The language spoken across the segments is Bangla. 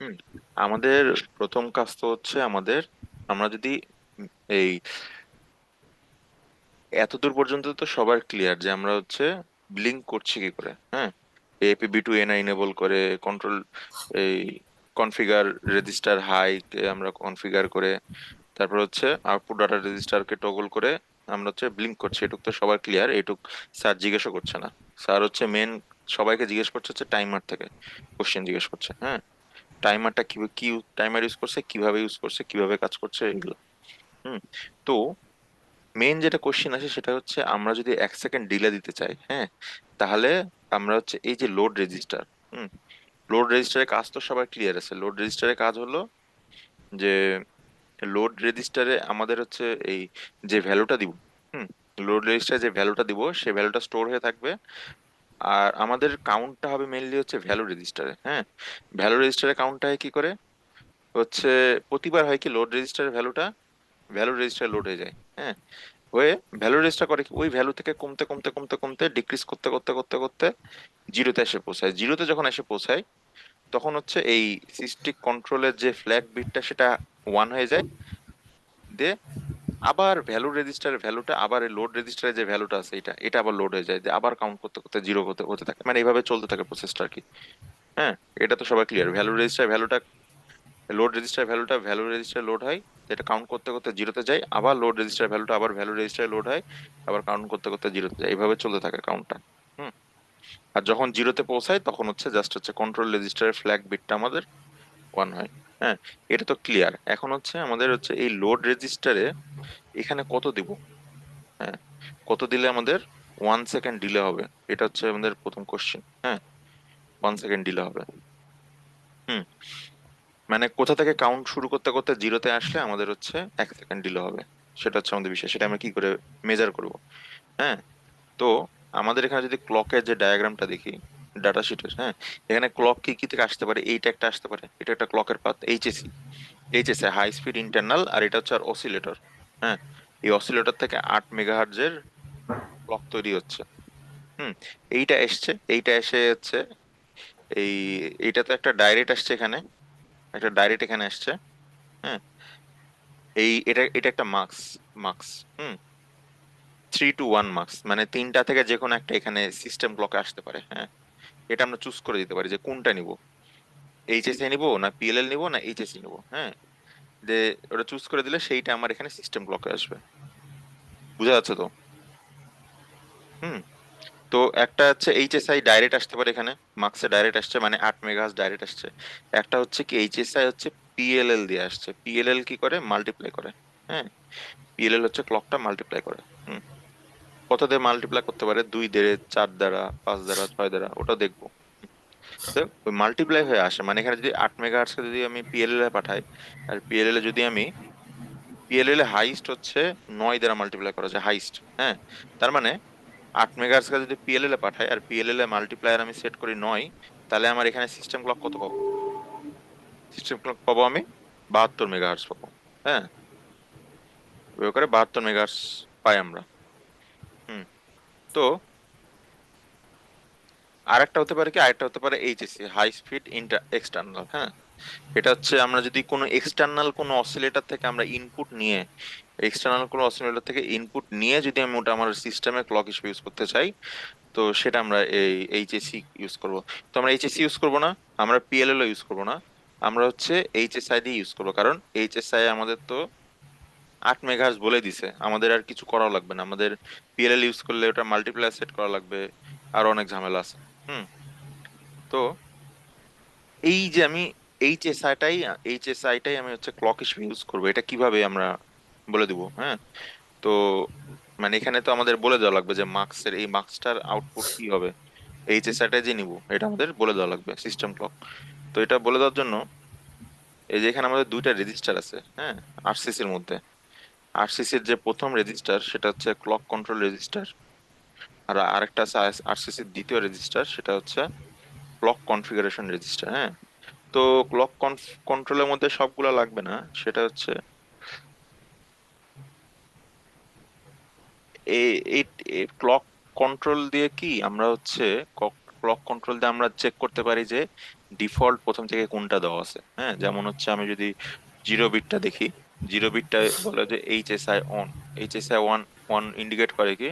হুম আমাদের প্রথম কাজ তো হচ্ছে আমরা যদি এই এতদূর পর্যন্ত তো সবার ক্লিয়ার যে আমরা হচ্ছে ব্লিঙ্ক করছি কি করে। হ্যাঁ, APB2 এনেবল করে কন্ট্রোল এই কনফিগার রেজিস্টার হাই আমরা কনফিগার করে তারপর হচ্ছে আউটপুট ডাটা রেজিস্টারকে টগল করে আমরা হচ্ছে ব্লিঙ্ক করছি, এটুক তো সবার ক্লিয়ার। এটুক স্যার জিজ্ঞাসা করছে না। স্যার হচ্ছে মেন সবাইকে জিজ্ঞেস করছে হচ্ছে টাইমার থেকে কোশ্চেন জিজ্ঞেস করছে। হ্যাঁ, টাইমারটা কি কি টাইমার ইউজ করছে, কিভাবে ইউজ করছে, কিভাবে কাজ করছে, এগুলো। হুম তো মেন যেটা কোশ্চেন আছে সেটা হচ্ছে আমরা যদি 1 সেকেন্ড ডিলে দিতে চাই, হ্যাঁ, তাহলে আমরা হচ্ছে এই যে লোড রেজিস্টার, হুম লোড রেজিস্টারের কাজ তো সবার ক্লিয়ার আছে। লোড রেজিস্টারের কাজ হলো যে লোড রেজিস্টারে আমাদের হচ্ছে এই যে ভ্যালুটা দিব, হুম লোড রেজিস্টারে যে ভ্যালুটা দিব সেই ভ্যালুটা স্টোর হয়ে থাকবে। আর আমাদের কাউন্টটা হবে মেইনলি হচ্ছে ভ্যালু রেজিস্টারে। হ্যাঁ, ভ্যালু রেজিস্টারে কাউন্টটা হয় কি করে, হচ্ছে প্রতিবার হয় কি লোড রেজিস্টারের ভ্যালু রেজিস্টারে লোড হয়ে যায়। হ্যাঁ, হয়ে ভ্যালু রেজিস্টার করে কি ওই ভ্যালু থেকে কমতে কমতে কমতে কমতে ডিক্রিজ করতে করতে করতে করতে জিরোতে এসে পৌঁছায়। জিরোতে যখন এসে পৌঁছায় তখন হচ্ছে এই সিস্টেম কন্ট্রোলের যে ফ্ল্যাগ বিটটা সেটা 1 হয়ে যায়। দিয়ে আবার ভ্যালু রেজিস্টারের ভ্যালুটা আবার লোড রেজিস্টারে যে ভ্যালুটা আছে এটা এটা আবার লোড হয়ে যায়, দিয়ে আবার কাউন্ট করতে করতে জিরো হতে হতে থাকে, মানে এইভাবে চলতে থাকে প্রসেসটা আর কি। হ্যাঁ, এটা তো সবাই ক্লিয়ার। ভ্যালু রেজিস্টার ভ্যালুটা লোড রেজিস্টার ভ্যালুটা ভ্যালু রেজিস্টারে লোড হয়, যেটা কাউন্ট করতে করতে জিরোতে যায়, আবার লোড রেজিস্টার ভ্যালুটা আবার ভ্যালু রেজিস্টারে লোড হয়, আবার কাউন্ট করতে করতে জিরোতে যায়, এইভাবে চলতে থাকে কাউন্টটা। হুম আর যখন জিরোতে পৌঁছায় তখন হচ্ছে জাস্ট হচ্ছে কন্ট্রোল রেজিস্টারের ফ্ল্যাগ বিটটা আমাদের 1 হয়। হ্যাঁ, এটা তো ক্লিয়ার। এখন হচ্ছে আমাদের হচ্ছে এই লোড রেজিস্টারে এখানে কত দিব। হ্যাঁ, কত দিলে আমাদের 1 সেকেন্ড ডিলে হবে, এটা হচ্ছে আমাদের প্রথম কোশ্চেন। হ্যাঁ, 1 সেকেন্ড ডিলে হবে। হুম মানে কোথা থেকে কাউন্ট শুরু করতে করতে জিরোতে আসলে আমাদের হচ্ছে 1 সেকেন্ড ডিলে হবে, সেটা হচ্ছে আমাদের বিষয়। সেটা আমরা কি করে মেজার করব। হ্যাঁ, তো আমাদের এখানে যদি ক্লকের যে ডায়াগ্রামটা দেখি ডাটা শিটের, হ্যাঁ, এখানে ক্লক কি কি থেকে আসতে পারে, এইটা একটা আসতে পারে, এটা একটা ক্লকের path HSI. HSI high speed internal, আর এটা হচ্ছে আর অসিলেটর। হ্যাঁ, এই অসিলেটর থেকে 8 মেগাহার্জের ক্লক তৈরি হচ্ছে। হুম এইটা এসে হচ্ছে এই এইটা তো একটা ডাইরেক্ট আসছে এখানে, একটা ডাইরেক্ট এখানে আসছে। হ্যাঁ, এটা এটা একটা marks, marks. Hmm 3 to 1 marks, মানে তিনটা থেকে যে কোনো একটা এখানে সিস্টেম ব্লকে আসতে পারে। হ্যাঁ, এটা আমরা চুজ করে দিতে পারি যে কোনটা নিব, এইচএসএ নিব না পিএলএল নিব না এইচএসসি নিব। হ্যাঁ, যে ওটা চুজ করে দিলে সেইটা আমার এখানে সিস্টেম ব্লকে আসবে। বুঝা যাচ্ছে তো? হুম তো একটা হচ্ছে এইচএসআই ডাইরেক্ট আসতে পারে এখানে, মার্কসে ডাইরেক্ট আসছে মানে 8 মেগাহার্জ ডাইরেক্ট আসছে। একটা হচ্ছে কি এইচএসআই হচ্ছে পিএলএল দিয়ে আসছে। পিএলএল কি করে, মাল্টিপ্লাই করে। হ্যাঁ, পিএলএল হচ্ছে ক্লকটা মাল্টিপ্লাই করে। হুম কত দিয়ে মাল্টিপ্লাই করতে পারে, 2 দিয়ে, 4 দ্বারা, 5 দ্বারা, 6 দ্বারা, ওটা দেখবো। তো ওই মাল্টিপ্লাই হয়ে আসে, মানে এখানে যদি 8 মেগাহার্জ কে যদি আমি পিএলএল এ পাঠাই, আর পিএলএল এ যদি আমি পিএলএল এ হাইস্ট হচ্ছে 9 দ্বারা মাল্টিপ্লাই করা যায় হাইস্ট। হ্যাঁ, তার মানে 8 মেগাহার্জ কে যদি পিএলএল এ পাঠাই আর পিএলএল এ মাল্টিপ্লায়ার আমি সেট করি 9, তাহলে আমার এখানে সিস্টেম ক্লক কত পাবো, সিস্টেম ক্লক পাবো আমি 72 মেগাহার্জ পাবো। হ্যাঁ, ওই করে 72 মেগাহার্জ পাই আমরা। হুম তো আরেকটা হতে পারে কি, আরেকটা হতে পারে HSC high speed inter external. হ্যাঁ, এটা হচ্ছে আমরা যদি কোনো এক্সটার্নাল কোনো অসিলেটর থেকে আমরা ইনপুট নিয়ে, এক্সটার্নাল কোনো অসিলেটর থেকে ইনপুট নিয়ে যদি আমি ওটা আমার সিস্টেমে ক্লক হিসেবে ইউজ করতে চাই, তো সেটা আমরা এই এইচএসসি ইউজ করব। তো আমরা এইচএসসি ইউজ করব না, আমরা পিএলএল ইউজ করব না, আমরা হচ্ছে এইচএসআই দিয়ে ইউজ করবো। কারণ এইচএসআই আমাদের তো 8 মেগাহার্জ বলে দিছে, আমাদের আর কিছু করাও লাগবে না। আমাদের পিএলএল ইউজ করলে ওটা মাল্টিপ্লায়ার সেট করা লাগবে, আর অনেক ঝামেলা আছে। হুম তো এই যে আমি এইচএসআইটাই আমি হচ্ছে ক্লক হিসেবে ইউজ করবো, এটা কিভাবে আমরা বলে দিব। হ্যাঁ, তো মানে এখানে তো আমাদের বলে দেওয়া লাগবে যে মার্কসের এই মার্কসটার আউটপুট কি হবে, এইচএসআইটা যে নিব এটা আমাদের বলে দেওয়া লাগবে সিস্টেম ক্লক। তো এটা বলে দেওয়ার জন্য এই যে এখানে আমাদের 2টা রেজিস্টার আছে। হ্যাঁ, আরসিসির মধ্যে আরসিসির যে প্রথম রেজিস্টার সেটা হচ্ছে ক্লক কন্ট্রোল রেজিস্টার, আর আরেকটা আছে আরসিসির দ্বিতীয় রেজিস্টার, সেটা হচ্ছে ক্লক কনফিগারেশন রেজিস্টার। হ্যাঁ, তো ক্লক কন্ট্রোলের মধ্যে সবগুলা লাগবে না, সেটা হচ্ছে এই ক্লক কন্ট্রোল দিয়ে কি আমরা হচ্ছে ক্লক কন্ট্রোল দিয়ে আমরা চেক করতে পারি যে ডিফল্ট প্রথম থেকে কোনটা দেওয়া আছে। হ্যাঁ, যেমন হচ্ছে আমি যদি জিরো বিটটা দেখি, জিরো বিটটা বলে যে HSI on. HSI one one indicate করে কি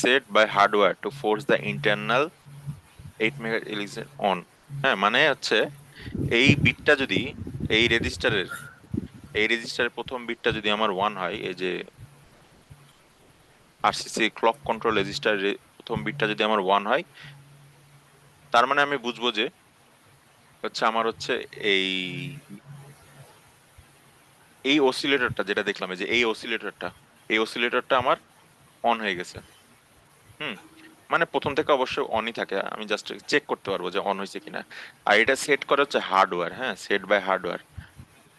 set by hardware to force the internal 8 mega on. হ্যাঁ, মানে হচ্ছে এই বিটটা যদি এই রেজিস্টারের এই রেজিস্টারের প্রথম বিটটা যদি আমার ওয়ান হয়, এই যে আরসিসি ক্লক কন্ট্রোল রেজিস্টারের প্রথম বিটটা যদি আমার ওয়ান হয়, তার মানে আমি বুঝবো যে হচ্ছে আমার হচ্ছে এই এই অসিলেটরটা যেটা দেখলাম, এই যে এই অসিলেটরটা আমার অন হয়ে গেছে। হুম, মানে প্রথম থেকে অবশ্যই অনই থাকে, আমি জাস্ট চেক করতে পারবো যে অন হয়েছে কিনা। আর এটা সেট করা হচ্ছে হার্ডওয়্যার। হ্যাঁ, সেট বাই হার্ডওয়্যার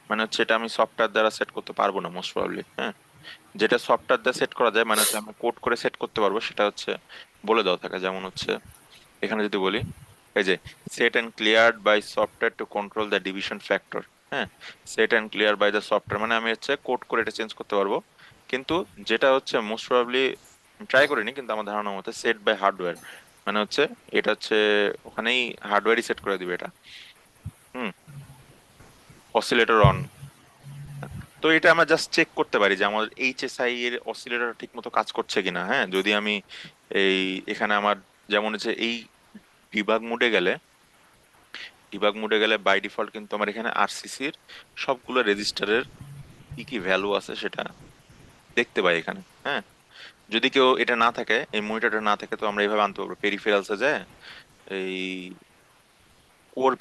মানে হচ্ছে এটা আমি সফটওয়্যার দ্বারা সেট করতে পারবো না মোস্ট প্রবাবলি। হ্যাঁ, যেটা সফটওয়্যার দ্বারা সেট করা যায় মানে হচ্ছে আমি কোড করে সেট করতে পারবো, সেটা হচ্ছে বলে দেওয়া থাকে। যেমন হচ্ছে এখানে যদি বলি এই যে set and cleared by software to control the division factor. হ্যাঁ, set and clear by the software মানে আমি হচ্ছে কোড করে এটা চেঞ্জ করতে পারবো। কিন্তু যেটা হচ্ছে মোস্ট প্রবাবলি ট্রাই করিনি, কিন্তু আমার ধারণা মতে সেট বাই হার্ডওয়্যার মানে হচ্ছে এটা হচ্ছে ওখানেই হার্ডওয়্যারই সেট করে দিবে এটা। হুম, অসিলেটর অন। তো এটা আমরা জাস্ট চেক করতে পারি যে আমার এইচএসআই এর অসিলেটর ঠিক মতো কাজ করছে কিনা। হ্যাঁ, যদি আমি এই এখানে আমার যেমন হচ্ছে এই ডিবাগ মোডে গেলে, বাই ডিফল্ট কিন্তু আমার এখানে আরসিসির সবগুলো রেজিস্টারের কি কি ভ্যালু আছে সেটা দেখতে পাই এখানে। হ্যাঁ, যদি কেউ এটা না থাকে, এই মনিটরটা না থাকে, তো আমরা এইভাবে আনতে পারবো পেরিফেরালসে যায়। এই কোর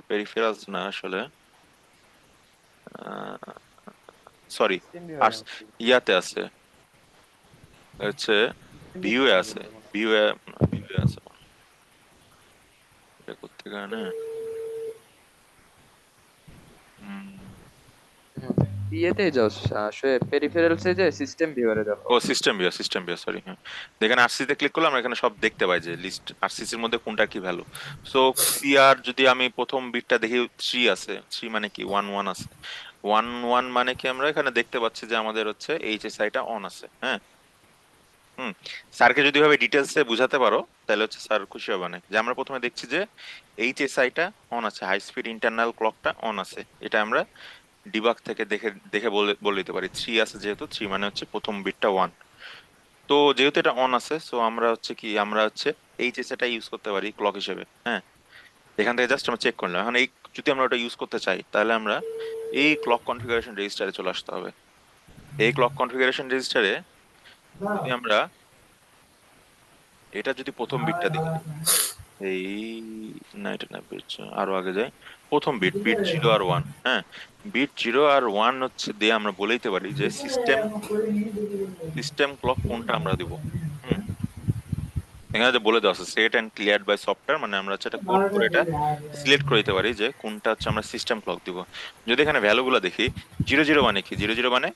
পেরিফেরালস না আসলে, সরি, সিস্টেম আর ভিউয়ারে আছে। ইয়াতে আছে হচ্ছে ভিউয়ে সিস্টেম আছে, ভিউয়ারে মনে হয়। ভিউয়ে ভিউয়ে আছে। এটা করতে গেলে ইয়েতে যাও, আসলে পেরিফেরালসে যে সিস্টেম ভিউয়ারে দেখো। ও সিস্টেম ভিউ সরি। হ্যাঁ, এখানে আরসিসি তে ক্লিক করলে আমরা এখানে সব দেখতে পাই যে লিস্ট আরসিসির মধ্যে কোনটা কি ভ্যালু। সো সিআর যদি আমি প্রথম বিটটা দেখি থ্রি আছে, থ্রি মানে কি ওয়ান ওয়ান আছে। ওয়ান ওয়ান মানে কি আমরা এখানে দেখতে পাচ্ছি যে আমাদের হচ্ছে এইচএসআই টা অন আছে। হ্যাঁ। হুম, স্যারকে যদি ভাবে ডিটেলসে বুঝাতে পারো তাহলে হচ্ছে স্যার খুশি হবে না, যে আমরা প্রথমে দেখছি যে এইচএসআই টা অন আছে, হাই স্পিড ইন্টারনাল ক্লকটা অন আছে। এটা আমরা ডিবাগ থেকে দেখে দেখে বলে বলে দিতে পারি। থ্রি আছে যেহেতু, থ্রি মানে হচ্ছে প্রথম বিটটা ওয়ান। তো যেহেতু এটা অন আছে, সো আমরা হচ্ছে এইচএসএ টা ইউজ করতে পারি ক্লক হিসেবে। হ্যাঁ, এখান থেকে জাস্ট আমরা চেক করলাম। এখন এই যদি আমরা ওটা ইউজ করতে চাই তাহলে আমরা এই ক্লক কনফিগারেশন রেজিস্টারে চলে আসতে হবে। এই ক্লক কনফিগারেশন রেজিস্টারে যদি আমরা এটা যদি প্রথম বিটটা দেখি, এই না এটা না বিট আরো আগে যায়, প্রথম বিট জিরো আর ওয়ান। হ্যাঁ, বিট জিরো আর ওয়ান হচ্ছে দিয়ে আমরা বলে দিতে পারি যে সিস্টেম ক্লক কোনটা আমরা দিব। হুম, এখানে যে বলে দেওয়া আছে set and cleared by software মানে আমরা হচ্ছে এটা কোড করে এটা সিলেক্ট করে দিতে পারি যে কোনটা হচ্ছে আমরা সিস্টেম ক্লক দিব। যদি এখানে ভ্যালু গুলো দেখি, জিরো জিরো মানে কি, জিরো জিরো মানে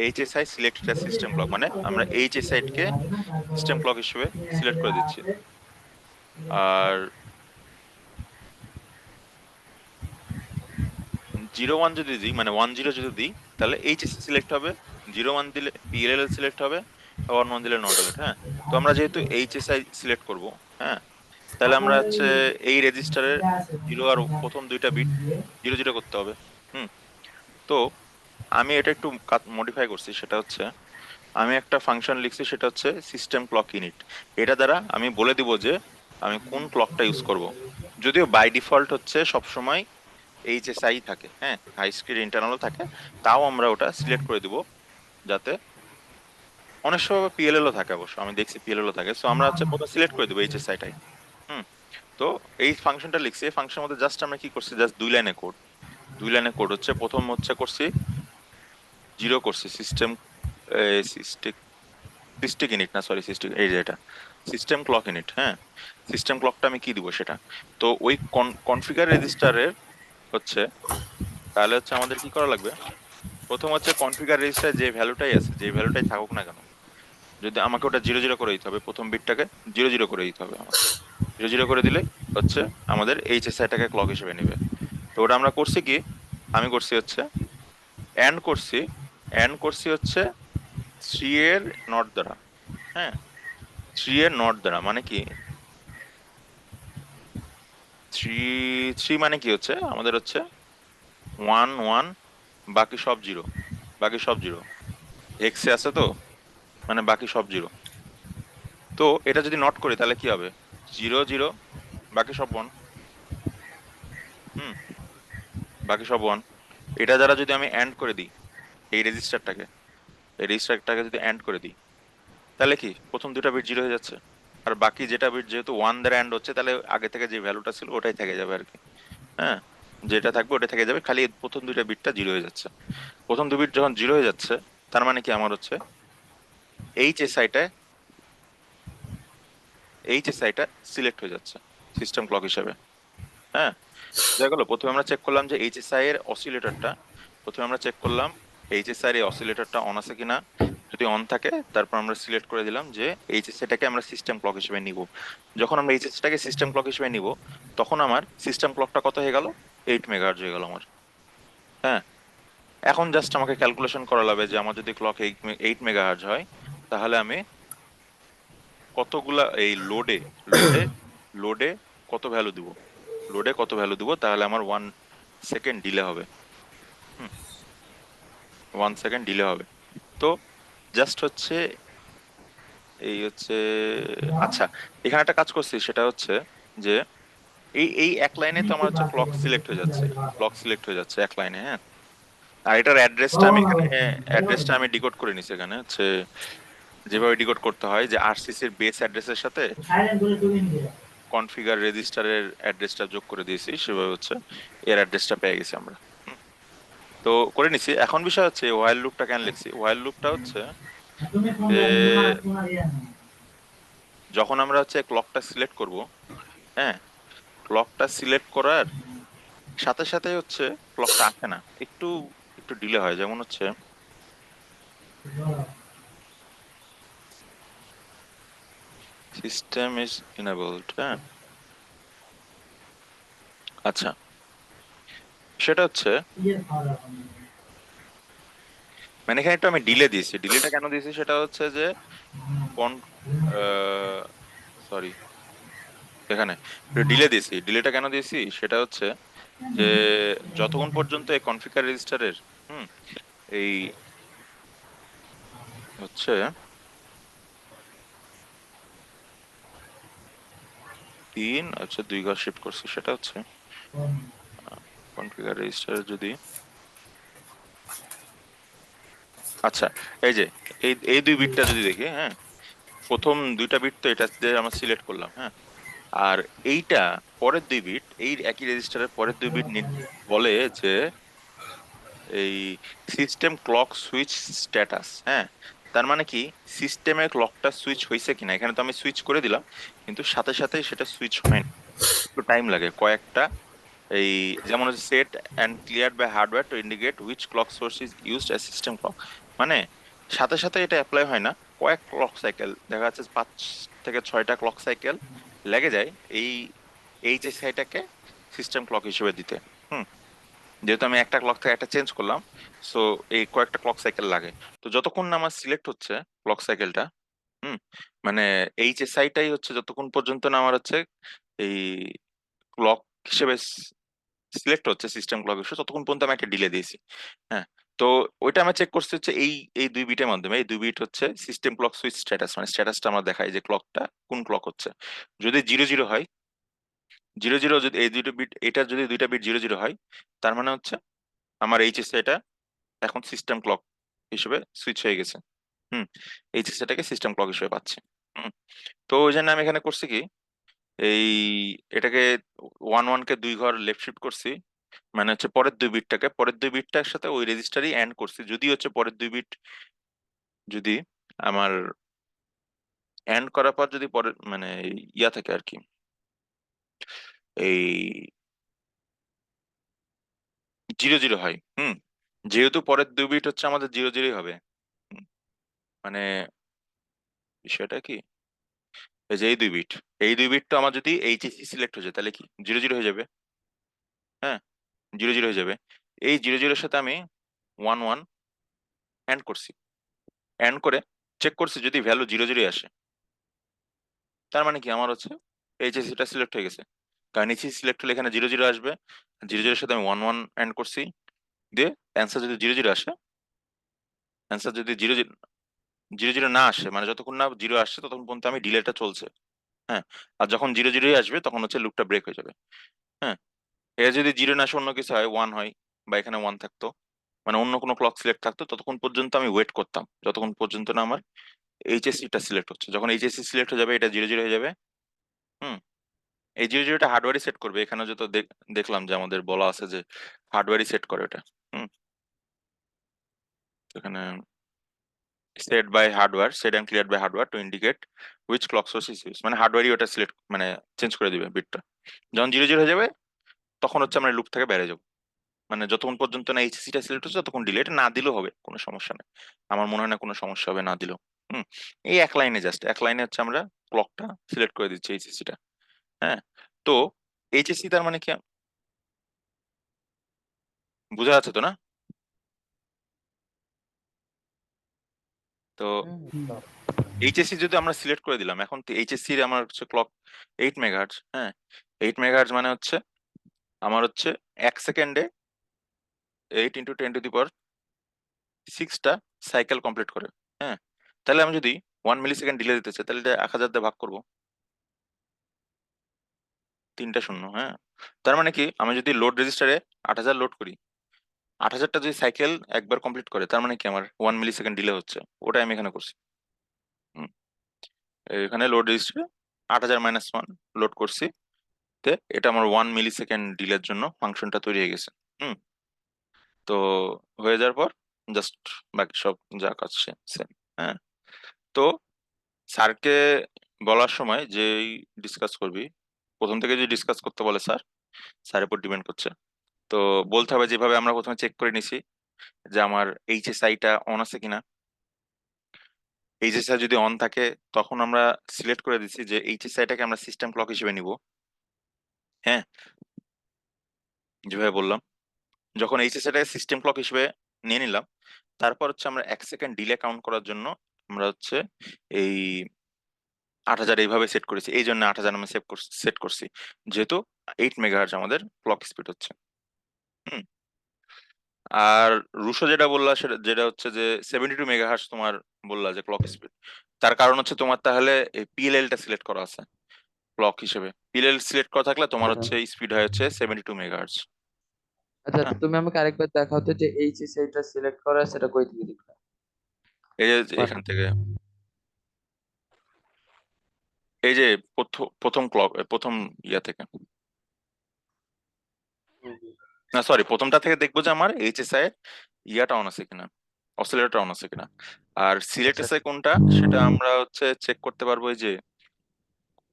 এইচএসআই সিলেক্টেড সিস্টেম ক্লক, মানে আমরা এইচএসআই কে সিস্টেম ক্লক হিসেবে সিলেক্ট করে দিচ্ছি। আর জিরো ওয়ান যদি দিই মানে ওয়ান জিরো যদি দিই তাহলে এইচএসসি সিলেক্ট হবে, জিরো ওয়ান দিলে পিএলএল সিলেক্ট হবে, ওয়ান ওয়ান দিলে নট এলএল। হ্যাঁ, তো আমরা যেহেতু এইচএসআই সিলেক্ট করব, হ্যাঁ, তাহলে আমরা হচ্ছে এই রেজিস্টারের জিরো আর প্রথম দুইটা বিট জিরো জিরো করতে হবে। হুম, তো আমি এটা একটু মডিফাই করছি, সেটা হচ্ছে আমি একটা ফাংশন লিখছি, সেটা হচ্ছে সিস্টেম ক্লক ইনিট। এটা দ্বারা আমি বলে দিব যে আমি কোন ক্লকটা ইউজ করব। যদিও বাই ডিফল্ট হচ্ছে সবসময় এইচএসআই থাকে, হ্যাঁ, হাই স্পিড ইন্টারনালও থাকে, তাও আমরা ওটা সিলেক্ট করে দিব যাতে, অনেক সময় পিএলএলও থাকে, অবশ্য আমি দেখছি পিএলএলও থাকে। সো আমরা হচ্ছে প্রথমে সিলেক্ট করে দেবো এইচএসআইটাই। হুম, তো এই ফাংশনটা লিখছি, এই ফাংশনের মধ্যে জাস্ট আমরা কি করছি, জাস্ট দুই লাইনে কোড হচ্ছে, প্রথম হচ্ছে করছি জিরো করছি সিস্টেম সিস্টেম সিস্টিক ইনিট না সরি সিস্টিক, এই যে এটা সিস্টেম ক্লক ইনিট। হ্যাঁ, সিস্টেম ক্লকটা আমি কি দিব সেটা, তো ওই কনফিগার রেজিস্টারের হচ্ছে, তাহলে হচ্ছে আমাদের কি করা লাগবে, প্রথম হচ্ছে কনফিগার রেজিস্টারে যে ভ্যালুটাই আছে, যে ভ্যালুটাই থাকুক না কেন, যদি আমাকে ওটা জিরো জিরো করে দিতে হবে, প্রথম বিটটাকে জিরো জিরো করে দিতে হবে আমাকে। জিরো জিরো করে দিলে হচ্ছে আমাদের এইচএসআইটাকে ক্লক হিসেবে নেবে। তো ওটা আমরা করছি কি, আমি করছি হচ্ছে এন্ড করছি, হচ্ছে থ্রি এর নট দ্বারা। হ্যাঁ, থ্রি এর নট দ্বারা মানে কি, থ্রি থ্রি মানে কি হচ্ছে আমাদের হচ্ছে 1 1, বাকি সব জিরো, বাকি সব জিরো, হেক্সে আছে তো, মানে বাকি সব জিরো। তো এটা যদি নট করি তাহলে কি হবে? 0 0, বাকি সব 1। হুম, বাকি সব 1। এটা দ্বারা যদি আমি এন্ড করে দিই এই রেজিস্টারটাকে, এই রেজিস্টারটাকে যদি এন্ড করে দিই, তাহলে কি প্রথম দুটা বিট জিরো হয়ে যাচ্ছে। আর বাকি যেটা বিট যেহেতু 1 দ্বারা এন্ড হচ্ছে, তাহলে আগে থেকে যে ভ্যালুটা ছিল ওটাই থেকে যাবে আর কি। হ্যাঁ, যেটা থাকবে ওটা থেকে যাবে, খালি প্রথম দুইটা বিটটা জিরো হয়ে যাচ্ছে। প্রথম দুই বিট যখন জিরো হয়ে যাচ্ছে, তার মানে কি আমার হচ্ছে এইচএসআইটা এইচএসআইটা সিলেক্ট হয়ে যাচ্ছে সিস্টেম ক্লক হিসেবে। হ্যাঁ, দেখা গেলো প্রথমে আমরা চেক করলাম যে এইচএসআই এর অসিলেটরটা, প্রথমে আমরা চেক করলাম এইচএসআই এর এই অসিলেটরটা অন আছে কিনা। যদি অন থাকে তারপর আমরা সিলেক্ট করে দিলাম যে এইচএসআই টাকে আমরা সিস্টেম ক্লক হিসেবে নিব। যখন আমরা এইচএসআই টাকে সিস্টেম ক্লক হিসেবে নিব, তখন আমার সিস্টেম ক্লকটা কত হয়ে গেল? 8 মেগাহার্জ হয়ে গেল আমার। হ্যাঁ, এখন জাস্ট আমাকে ক্যালকুলেশন করা লাগবে যে আমার যদি ক্লক 8 মেগাহার্জ হয়, তাহলে আমি কতগুলা এই লোডে লোডে কত ভ্যালু দিব, লোডে কত ভ্যালু দিব, তাহলে আমার 1 সেকেন্ড ডিলে হবে। হুম, 1 সেকেন্ড ডিলে হবে। তো জাস্ট হচ্ছে এই হচ্ছে, আচ্ছা, এখানে একটা কাজ করছি, সেটা হচ্ছে যে এই এই এক লাইনে তো আমার হচ্ছে ক্লক সিলেক্ট হয়ে যাচ্ছে, ক্লক সিলেক্ট হয়ে যাচ্ছে এক লাইনে। হ্যাঁ, আর এটার অ্যাড্রেসটা আমি ডিকোড করে নিছি এখানে হচ্ছে, যেভাবে ডিকোড করতে হয় যে আরসিসির বেস অ্যাড্রেসের সাথে কনফিগার রেজিস্টারের অ্যাড্রেসটা যোগ করে দিয়েছি, সেভাবে হচ্ছে এর অ্যাড্রেসটা পেয়ে গেছি আমরা। হুম, তো করে নিছি। এখন বিষয় হচ্ছে ওয়াইল লুপটা কেন লিখছি। ওয়াইল লুপটা হচ্ছে যে যখন আমরা হচ্ছে ক্লকটা সিলেক্ট করব, হ্যাঁ, ক্লকটা সিলেক্ট করার সাথে সাথে হচ্ছে ক্লকটা আসে না, একটু একটু ডিলে হয়। যেমন হচ্ছে সিস্টেম ইজ ইনেবলড। হ্যাঁ, আচ্ছা, সেটা হচ্ছে মানে এখানে একটু আমি ডিলে দিয়েছি। ডিলেটা কেন দিয়েছি সেটা হচ্ছে যে কন সরি, এখানে ডিলে দিয়েছি। ডিলেটা কেন দিয়েছি সেটা হচ্ছে যে যতক্ষণ পর্যন্ত এই কনফিগার রেজিস্টারের হুম এই হচ্ছে 3, আচ্ছা 2 ঘর শিফট করছি, সেটা হচ্ছে কনফিগার রেজিস্টার যদি, আচ্ছা, এই যে এই এই দুই বিটটা যদি দেখি, হ্যাঁ, প্রথম দুইটা বিট তো এটা যে আমরা সিলেক্ট করলাম। হ্যাঁ, আর এইটা পরের দুই বিট, এই একই রেজিস্টারের পরের দুই বিট বলে যে এই সিস্টেম ক্লক সুইচ স্ট্যাটাস। হ্যাঁ, তার মানে কি সিস্টেমের ক্লকটা সুইচ হয়েছে কিনা। এখানে তো আমি সুইচ করে দিলাম, কিন্তু সাথে সাথে সেটা সুইচ হয় না, একটু টাইম লাগে কয়েকটা। এই যেমন হচ্ছে set and clear by hardware to indicate which clock source is used as system clock. মানে সাথে সাথে এটা অ্যাপ্লাই হয় না, কয়েক ক্লক সাইকেল, দেখা যাচ্ছে 5 থেকে 6টা ক্লক সাইকেল লেগে যায় এই এইচএসআইটাকে সিস্টেম ক্লক হিসেবে দিতে। হুম, যেহেতু আমি একটা ক্লক থেকে একটা চেঞ্জ করলাম, সো এই কয়েকটা ক্লক সাইকেল লাগে। তো যতক্ষণ না আমার সিলেক্ট হচ্ছে ক্লক সাইকেলটা, হুম, মানে এইচএসআইটাই হচ্ছে যতক্ষণ পর্যন্ত না আমার হচ্ছে এই ক্লক হিসেবে সিলেক্ট হচ্ছে সিস্টেম ক্লক হিসেবে, ততক্ষণ পর্যন্ত আমি একটা ডিলে দিয়েছি। হ্যাঁ, তো ওইটা আমরা চেক করতে হচ্ছে এই এই দুই বিটের মাধ্যমে। এই দুই বিট হচ্ছে সিস্টেম ক্লক সুইচ স্ট্যাটাস, মানে স্ট্যাটাসটা আমরা দেখাই যে ক্লকটা কোন ক্লক হচ্ছে। যদি 0 0 হয়, 0 0 যদি এই দুটো বিট, এটা যদি দুইটা বিট 0 0 হয়, তার মানে হচ্ছে আমার এইচএসআইটা এখন সিস্টেম ক্লক হিসেবে সুইচ হয়ে গেছে। হুম, এইচএসআইটাকে সিস্টেম ক্লক হিসেবে পাচ্ছি। হুম, তো ওই জন্য আমি এখানে করছি কি, এই এটাকে 1 1 কে 2 ঘর লেফট শিফট করছি, মানে হচ্ছে পরের দুই বিটটার সাথে ওই রেজিস্টারই এন্ড করছি। যদি হচ্ছে পরের দুই বিট যদি আমার এন্ড করার পর যদি পরের মানে ইয়া থাকে আর কি, এই 0 0 হয়। হুম, যেহেতু পরের দুই বিট হচ্ছে আমাদের 0 0 হবে। হুম, মানে বিষয়টা কি, এই যে এই দুই বিট তো আমার যদি এইচএসসি সিলেক্ট হয়ে যায়, তাহলে কি 0 0 হয়ে যাবে। হ্যাঁ, 0 0 হয়ে যাবে। এই 0 0 সাথে আমি 1 1 এন্ড করছি, এন্ড করে চেক করছি যদি ভ্যালু 0 0 আসে, তার মানে কি আমার হচ্ছে এইচএসসিটা সিলেক্ট হয়ে গেছে। কারণ এইচএসসি সিলেক্ট হলে এখানে 0 0 আসবে, 0 0 এর সাথে আমি 1 1 অ্যাড করছি, দিয়ে অ্যান্সার যদি 0 0 আসে, অ্যান্সার যদি 0 0 0 0 না আসে, মানে যতক্ষণ না 0 আসছে ততক্ষণ পর্যন্ত আমি ডিলেটা চলছে। হ্যাঁ, আর যখন 0 0 আসবে তখন হচ্ছে লুপটা ব্রেক হয়ে যাবে। হ্যাঁ, এর যদি 0 না আসে অন্য কিছু হয়, 1 হয়, বা এখানে 1 থাকতো, মানে অন্য কোনো ক্লক সিলেক্ট থাকতো, ততক্ষণ পর্যন্ত আমি ওয়েট করতাম যতক্ষণ পর্যন্ত না আমার এইচএসসি টা সিলেক্ট হচ্ছে। যখন এইচএসসি সিলেক্ট হয়ে যাবে এটা 0 0 হয়ে যাবে। হুম, এই 0 0টা হার্ডওয়্যারই সেট করবে, এখানে যত দেখলাম যে আমাদের বলা আছে যে হার্ডওয়্যারই সেট করে এটা। হুম, তো এখানে set by hardware, set and clear by hardware to indicate which clock source is use, মানে হার্ডওয়্যারই ওটা সিলেক্ট মানে চেঞ্জ করে দিবে বিটটা। যখন 0 0 হয়ে যাবে তখন হচ্ছে আমরা লুপ থেকে বেরিয়ে যাবো। মানে যতক্ষণ পর্যন্ত না এইচএসসিটা সিলেক্ট হচ্ছে ততক্ষণ ডিলে, এটা না দিলেও হবে, কোনো সমস্যা নেই, আমার মনে হয় না কোনো সমস্যা হবে না দিলেও। হুম, এই এক লাইনে, জাস্ট এক লাইনে হচ্ছে আমরা ক্লকটা সিলেক্ট করে দিচ্ছি এইচএসসিটা। হ্যাঁ, তো এইচএসসি তার মানে কি, বোঝা যাচ্ছে তো না? তো হুম। এইচএসসি যদি আমরা সিলেক্ট করে দিলাম, এখন তো এইচএসসি এর আমার হচ্ছে ক্লক 8 মেগাহার্টজ। হ্যাঁ, 8 মেগাহার্টজ মানে হচ্ছে আমার হচ্ছে 1 সেকেন্ডে 8 × 10⁶ সাইকেল কমপ্লিট করে। হ্যাঁ, তাহলে আমি যদি 1 মিলি সেকেন্ড ডিলে দিতে চাই তাহলে এটা 1000 দিয়ে ভাগ করবো, 3টা শূন্য। হ্যাঁ, তার মানে কি আমি যদি লোড রেজিস্টারে 8000 লোড করি, 8000টা যদি সাইকেল একবার কমপ্লিট করে, তার মানে কি আমার 1 মিলি সেকেন্ড ডিলে হচ্ছে, ওটাই আমি এখানে করছি। হুম, এখানে লোড রেজিস্টারে 8000 - 1 লোড করছি, তে এটা আমার 1 মিলি সেকেন্ড ডিলের জন্য ফাংশনটা তৈরি হয়ে গেছে। হুম, তো হয়ে যাওয়ার পর জাস্ট বাকি সব যা কাজ সেম। হ্যাঁ, তো স্যারকে বলার সময় যেই ডিসকাস করবি, প্রথম থেকে যদি ডিসকাস করতে বলে স্যার, স্যারের উপর ডিপেন্ড করছে। তো বলতে হবে যেভাবে আমরা প্রথমে চেক করে নিছি যে আমার এইচএসআইটা অন আছে কিনা। এইচএসআই যদি অন থাকে তখন আমরা সিলেক্ট করে দিচ্ছি যে এইচএসআইটাকে আমরা সিস্টেম ক্লক হিসেবে নিব। হ্যাঁ, যেভাবে বললাম, যখন এইচএসআইটাকে সিস্টেম ক্লক হিসেবে নিয়ে নিলাম, তারপর হচ্ছে আমরা 1 সেকেন্ড ডিলে কাউন্ট করার জন্য আমরা হচ্ছে এই 8000 এইভাবে সেট করেছি, এই জন্য 8000 আমি সেট করছি, যেহেতু 8 মেগাহার্জ আমাদের ক্লক স্পিড হচ্ছে। হুম, আর রুশো যেটা বললা সেটা যেটা হচ্ছে যে 72 মেগাহার্জ তোমার বললা যে ক্লক স্পিড, তার কারণ হচ্ছে তোমার তাহলে এই পিএলএল টা সিলেক্ট করা আছে ক্লক হিসেবে। পিএলএল সিলেক্ট করা থাকলে তোমার আচ্ছা হচ্ছে স্পিড হয় হচ্ছে 72 মেগাহার্জ। আচ্ছা, হ্যাঁ, তুমি আমাকে আরেকবার দেখাও তো যে এইচএসআইটা সিলেক্ট করা সেটা কই থেকে দেখলা? এই যে এখান থেকে, এই যে প্রথম ক্লক, প্রথম ইয়া থেকে, না সরি, প্রথমটা থেকে দেখবো যে আমার এইচএসআই ইয়াটা অন আছে কিনা, অসিলেটর অন আছে কিনা। আর সিলেক্ট আচ্ছা এসআই কোনটা সেটা আমরা হচ্ছে চেক করতে পারবো এই যে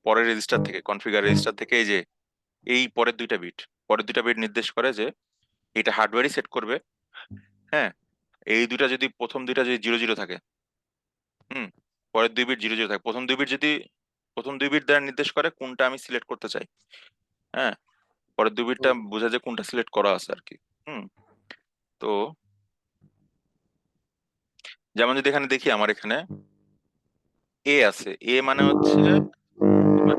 পরের রেজিস্টার থেকে, কনফিগার রেজিস্টার থেকে, এই যে এই পরের দুইটা বিট নির্দেশ করে যে এটা হার্ডওয়্যারই সেট করবে। হ্যাঁ, এই দুইটা যদি প্রথম দুইটা যদি 0 0 থাকে, হুম, পরের 2 বিট 0 0 থাকে, প্রথম দুই বিট দ্বারা নির্দেশ করে কোনটা আমি সিলেক্ট করতে চাই। হ্যাঁ, পরের 2 বিটটা হুম, বোঝা যায় কোনটা সিলেক্ট করা আছে আর কি। হুম, তো যেমন যদি এখানে দেখি আমার এখানে এ আছে, এ মানে হচ্ছে তোমার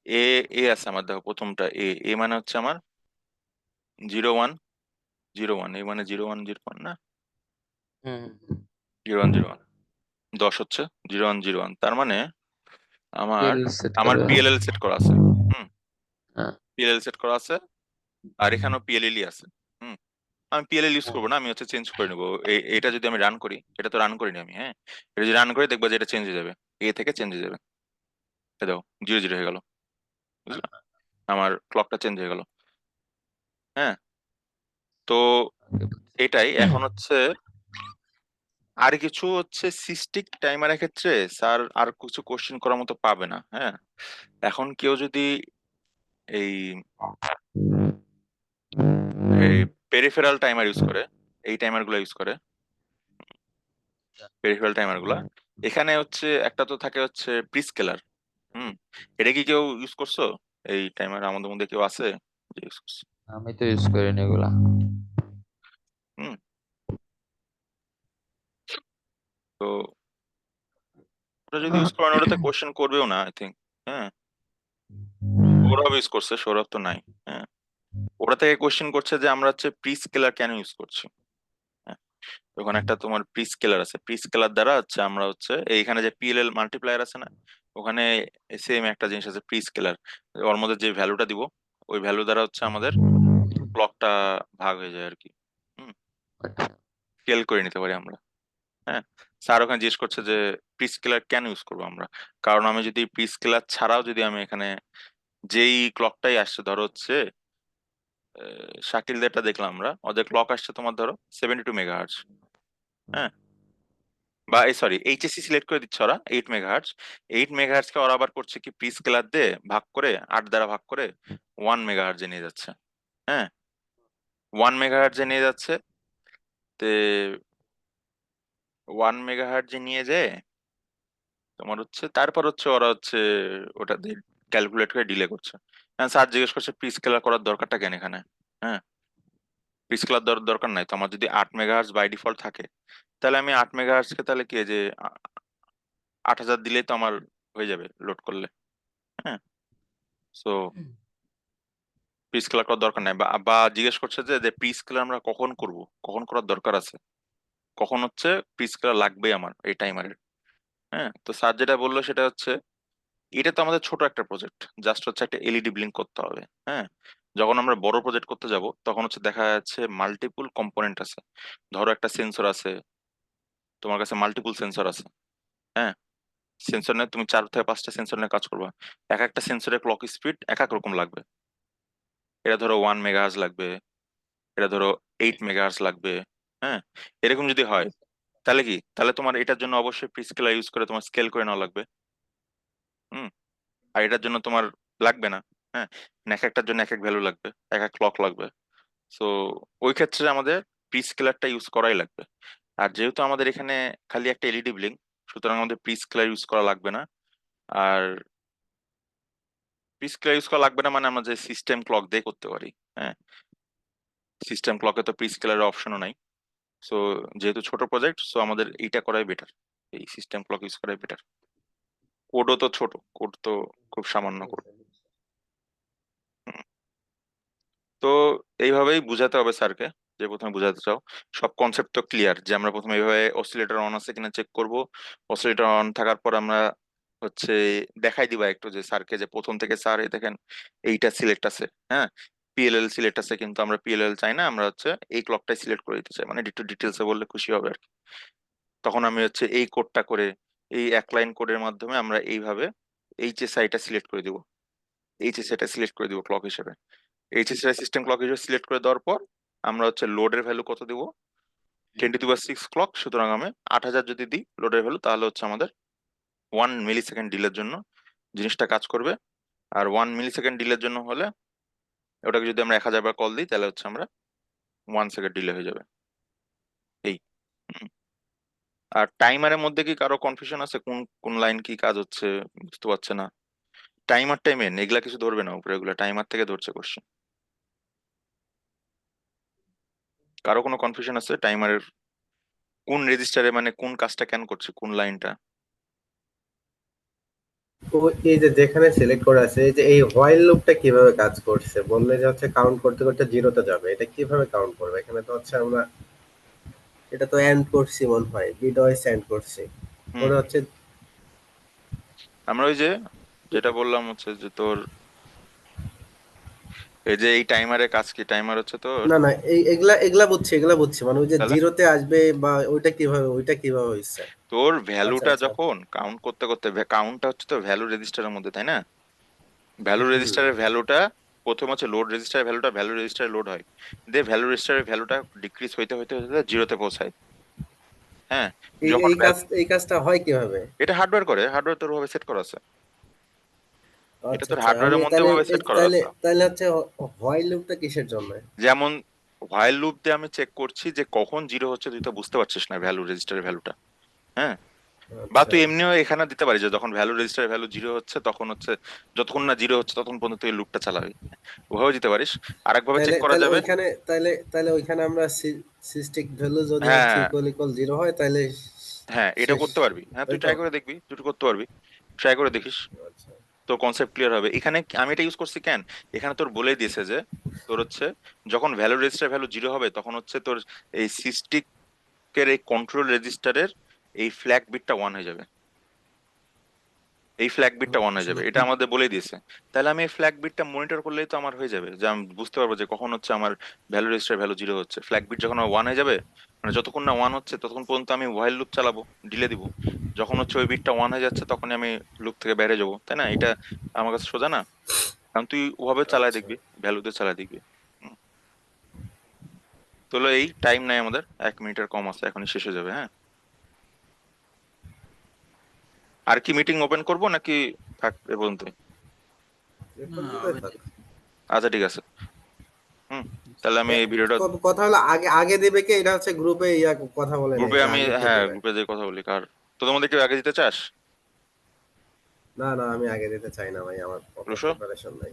এ, এ আছে আমার, দেখো প্রথমটা এ, এ মানে হচ্ছে আমার 01 01, এ মানে 01 01 না, হুম, 01 01, 10 হচ্ছে 01 01, তার মানে আমার পিএল সেট আমার করে। পিএলএল সেট করা আছে। হুম, হ্যাঁ, পিএলএল সেট করা আছে, আর এখানেও পিএলএলই আছে। হুম, আমি পিএলএল ইউজ করবো না, আমি হচ্ছে চেঞ্জ করে নেবো। এটা যদি আমি রান করি, এটা তো রান করিনি আমি। হ্যাঁ, এটা যদি রান করি দেখবো যে এটা চেঞ্জ হয়ে যাবে, এ থেকে চেঞ্জ হয়ে যাবে। এ দাও 0 0 হয়ে গেল, বুঝলা, আমার ক্লকটা চেঞ্জ হয়ে গেল। হ্যাঁ, তো এটাই এখন হচ্ছে, আর কিছু হচ্ছে সিস্টিক টাইমারের ক্ষেত্রে স্যার আর কিছু কোশ্চেন করার মতো পাবে না। হ্যাঁ, এখন কেউ যদি এই এই পেরিফেরাল টাইমার ইউজ করে, এই টাইমার গুলো ইউজ করে, পেরিফেরাল টাইমার গুলা, এখানে হচ্ছে একটা তো থাকে হচ্ছে প্রিস্কেলার। হুম, এটা কি কেউ ইউজ করছো? এই টাইমার আমাদের মধ্যে কেউ আছে যে ইউজ করছে? আমি তো ইউজ করিনি এগুলা। হুম, তো ওটা যদি ইউজ করেন ওটাতে কোশ্চেন করবেও না আই থিঙ্ক। হ্যাঁ, সৌরভ ইউজ করছে, সৌরভ তো নাই। হ্যাঁ, ওরা থেকে কোশ্চেন করছে যে আমরা হচ্ছে প্রি স্কেলার কেন ইউজ করছি। হ্যাঁ, ওখানে একটা তোমার প্রি স্কেলার আছে, প্রি স্কেলার দ্বারা হচ্ছে আমরা হচ্ছে এইখানে যে পিএলএল মাল্টিপ্লায়ার আছে না, ওখানে সেম একটা জিনিস আছে প্রি স্কেলার। ওর মধ্যে যে ভ্যালুটা দিব, ওই ভ্যালু দ্বারা হচ্ছে আমাদের ক্লকটা ভাগ হয়ে যায় আর কি। হুম, আচ্ছা। স্কেল করে নিতে পারি আমরা। হ্যাঁ, স্যার ওখানে জিজ্ঞেস করছে যে প্রি স্কেলার কেন ইউজ করবো আমরা। কারণ আমি যদি প্রি স্কেলার ছাড়াও যদি আমি এখানে যেই ক্লকটাই আসছে, ধরো হচ্ছে শাকিলদেরটা দেখলাম আমরা, ওদের ক্লক আসছে তোমার ধরো 72 মেগাহার্টজ। হ্যাঁ, বা এই সরি এইচএসসি সিলেক্ট করে দিচ্ছে ওরা 8 মেগাহার্টজ। 8 মেগাহার্টজ কে ওরা আবার করছে কি প্রি স্কেলার দিয়ে ভাগ করে, 8 দ্বারা ভাগ করে 1 মেগাহার্টজে নিয়ে যাচ্ছে। হ্যাঁ, 1 মেগাহার্টজে নিয়ে যাচ্ছে। তে 1 মেগাহার্টজে নিয়ে যায় তোমার হচ্ছে, তারপর হচ্ছে ওরা হচ্ছে ওটা দিয়ে ক্যালকুলেট করে ডিলে করছে। হ্যাঁ, স্যার জিজ্ঞেস করছে প্রি স্কেলার করার দরকারটা কেন এখানে। হ্যাঁ, প্রি স্কেলার দরকার নাই তো, আমার যদি 8 মেগাহার্টজ বাই ডিফল্ট থাকে, তাহলে আমি 8 মেগাহার্টজ কে তাহলে কি এই যে 8000 দিলেই তো আমার হয়ে যাবে লোড করলে। হ্যাঁ, সো প্রি স্কেলার করার দরকার নাই। বা বা জিজ্ঞেস করছে যে প্রি স্কেলার আমরা কখন করব, কখন করার দরকার আছে, কখন হচ্ছে প্রি স্কেলার লাগবে আমার এই টাইমারের। হ্যাঁ, তো স্যার যেটা বললো সেটা হচ্ছে এটা তো আমাদের ছোট একটা প্রজেক্ট, জাস্ট হচ্ছে একটা এলইডি ব্লিঙ্ক করতে হবে। হ্যাঁ, যখন আমরা বড় প্রজেক্ট করতে যাব তখন হচ্ছে দেখা যাচ্ছে মাল্টিপল কম্পোনেন্ট আছে। ধরো একটা সেন্সর আছে, তোমার কাছে মাল্টিপল সেন্সর আছে। হ্যাঁ, সেন্সর নিয়ে তুমি 4 থেকে 5টা সেন্সর নিয়ে কাজ করবা, এক একটা সেন্সরের ক্লক স্পিড এক এক রকম লাগবে। এটা ধরো 1 মেগাহার্জ লাগবে, এটা ধরো 8 মেগাহার্জ লাগবে। হ্যাঁ, এরকম যদি হয় তাহলে কি, তাহলে তোমার এটার জন্য অবশ্যই প্রিস্কেলার ইউজ করে তোমার স্কেল করে নেওয়া লাগবে। হুম, আর এটার জন্য তোমার লাগবে না। হ্যাঁ, মানে এক একটার জন্য এক এক ভ্যালু লাগবে, এক এক ক্লক লাগবে। সো ওই ক্ষেত্রে আমাদের প্রি স্কেলারটা ইউজ করাই লাগবে। আর যেহেতু আমাদের এখানে খালি একটা এলইডি ব্লিঙ্ক, সুতরাং আমাদের প্রি স্কেলার ইউজ করা লাগবে না। আর প্রি স্কেলার ইউজ করা লাগবে না মানে আমরা যে সিস্টেম ক্লক দিয়ে করতে পারি। হ্যাঁ, সিস্টেম ক্লকে তো প্রি স্কেলারের অপশনও নাই। সো যেহেতু ছোট প্রজেক্ট, সো আমাদের এইটা করাই বেটার, এই সিস্টেম ক্লক ইউজ করাই বেটার। কোডও তো ছোট, কোড তো খুব সামান্য কোড। তো এইভাবেই বুঝাতে হবে স্যারকে, যে প্রথমে বুঝাতে চাও। সব কনসেপ্ট তো ক্লিয়ার, যে আমরা প্রথমে এইভাবে অসিলেটর অন আছে কিনা চেক করব। অসিলেটর অন থাকার পর আমরা হচ্ছে দেখাই দিবা একটু যে স্যারকে, যে প্রথম থেকে স্যার এই দেখেন এইটা সিলেক্ট আছে। হ্যাঁ, পিএলএল সিলেক্ট আছে, কিন্তু আমরা পিএলএল চাই না, আমরা হচ্ছে এই ক্লকটাই সিলেক্ট করে দিতে চাই, মানে একটু ডিটেলসে বললে খুশি হবে আর কি। তখন আমি হচ্ছে এই কোডটা করে, এই এক লাইন কোডের মাধ্যমে আমরা এইভাবে এইচএসআইটা সিলেক্ট করে দিব, এইচএসআইটা সিলেক্ট করে দিব ক্লক হিসেবে। এইচএসআই সিস্টেম ক্লক হিসেবে সিলেক্ট করে দেওয়ার পর আমরা হচ্ছে লোডের ভ্যালু কত দিব, 10⁻6 ক্লক। সুতরাং আমি 8000 যদি দিই লোডের ভ্যালু, তাহলে হচ্ছে আমাদের 1 মিলিসেকেন্ড ডিলের জন্য জিনিসটা কাজ করবে। আর 1 মিলিসেকেন্ড ডিলের জন্য হলে ওটাকে যদি আমরা 1000 বার কল দিই, তাহলে হচ্ছে আমরা 1 সেকেন্ড ডিলে হয়ে যাবে। এই। হুম। আর টাইমারের মধ্যে কি কারো কনফিউশন আছে, কোন কোন লাইন কি কাজ হচ্ছে বুঝতে পারছে না? টাইমার টাইমের এগুলা কিছু ধরবে না উপরে, এগুলা টাইমার থেকে ধরছে কোশ্চেন। কারো কোনো কনফিউশন আছে টাইমারের কোন রেজিস্টারে, মানে কোন কাজটা কেন করছে, কোন লাইনটা? তো এই যে যেখানে সিলেক্ট করা আছে, এই যে এই হোয়াইল লুপটা কিভাবে কাজ করছে, বললে যে হচ্ছে কাউন্ট করতে করতে জিরোতে যাবে, এটা কিভাবে কাউন্ট করবে? এখানে তো হচ্ছে আমরা এটা তো এন্ড করছি মনে হয়, বিট ওয়াইজ এন্ড করছি হুম, মনে হচ্ছে। আমরা ওই যে যেটা বললাম হচ্ছে যে তোর এই যে এই টাইমারের কাজ কি, টাইমার হচ্ছে তোর না না, এই এগুলা এগুলা বুঝছি, এগুলা বুঝছি, মানে ওই যে তাহলে জিরোতে আসবে বা ওইটা কিভাবে হইছে। তোর আচ্ছা ভ্যালুটা আচ্ছা। যখন কাউন্ট করতে করতে, কাউন্টটা হচ্ছে তো ভ্যালু রেজিস্টারের মধ্যে, তাই না? ভ্যালু হুম। রেজিস্টারের ভ্যালুটা প্রথম হচ্ছে লোড রেজিস্টারের ভ্যালুটা ভ্যালু রেজিস্টারে লোড হয়, দিয়ে ভ্যালু রেজিস্টারের ভ্যালুটা ডিক্রিজ হইতে হইতে হইতে জিরোতে পৌঁছায়। হ্যাঁ, এই যখন এই কাজ এই কাজটা হয় কিভাবে? এটা হার্ডওয়্যার করে, হার্ডওয়্যার তোর ভাবে সেট করা আছে, এটা আচ্ছা তোর আচ্ছা, আমি হার্ডওয়্যারের মধ্যে তাহলে ভাবে সেট করা তাহলে আছে। তাহলে হচ্ছে হোয়াইল লুপটা কিসের জন্য? যেমন হোয়াইল লুপ দিয়ে আমি চেক করছি যে কখন জিরো হচ্ছে, তুই তো বুঝতে পারছিস না ভ্যালু রেজিস্টারের ভ্যালুটা। হ্যাঁ, বা আচ্ছা। তুই এমনিও এখানে দিতে পারিস যে যখন ভ্যালু রেজিস্টারের ভ্যালু জিরো হচ্ছে তখন হচ্ছে, যতক্ষণ না জিরো হচ্ছে ততক্ষণ পর্যন্ত তুই লুপটা চালাবি, ওভাবেও দিতে পারিস। আরেকভাবে তাহলে চেক করা তাহলে যাবে। ওইখানে তাহলে তাহলে ওইখানে আমরা সিস্টেক ভ্যালু যদি হচ্ছে হ্যাঁ, ইকুয়াল ইকুয়াল জিরো হয় তাহলে হ্যাঁ, এটা শেষ, করতে পারবি, হ্যাঁ তাই তুই তো? ট্রাই করে দেখবি, দুটো করতে পারবি, ট্রাই করে দেখিস। আচ্ছা। তোর কনসেপ্ট ক্লিয়ার হবে। এখানে আমি এটা ইউজ করছি কেন, এখানে তোর বলে দিয়েছে যে তোর হচ্ছে যখন ভ্যালু রেজিস্টার ভ্যালু 0 হবে তখন হচ্ছে তোর এই সিস্টিকের এই কন্ট্রোল রেজিস্টারের এই ফ্ল্যাগ বিটটা 1 হয়ে যাবে, এই ফ্ল্যাগ বিটটা 1 হয়ে যাবে, এটা আমাদের বলে দিয়েছে। তাহলে আমি এই ফ্ল্যাগ বিটটা মনিটর করলেই তো আমার হয়ে যাবে, যে আমি বুঝতে পারবো যে কখন হচ্ছে আমার ভ্যালু রেজিস্টার ভ্যালু 0 হচ্ছে। ফ্ল্যাগ বিট যখন 1 হয়ে যাবে, মানে যতক্ষণ না 1 হচ্ছে ততক্ষণ পর্যন্ত আমি হোয়াইল লুপ চালাবো, ডিলে দিব। যখন হচ্ছে ওই বিটটা 1 হয়ে যাচ্ছে তখনই আমি লুপ থেকে বাইরে যাবো, তাই না? এটা আমার কাছে সোজা না? কারণ তুই ওভাবে চালায় আচ্ছা দেখবি, ভ্যালুতে চালায় দেখবি। হুম। তো হলো এই টাইম নাই আমাদের, 1 মিনিটের কম আছে, এখনই শেষ হয়ে যাবে। হ্যাঁ, আর কি মিটিং ওপেন করবো নাকি থাক এ পর্যন্ত? এ না পর্যন্তই হবে থাক। ঠিক। আচ্ছা ঠিক আছে। হুম। তাহলে আমি এই ভিডিওটা কথা হলো আগে আগে দেবে কি, এটা হচ্ছে গ্রুপে ইয়া কথা বলে নেই গ্রুপে যে আমি, আগে কে হ্যাঁ দেবে। গ্রুপে যে কথা বলি। কার তোদের মধ্যে কেউ আগে দিতে চাস? না না, আমি আগে দিতে চাই না ভাই, আমার অত রুশো? প্রিপারেশন নাই।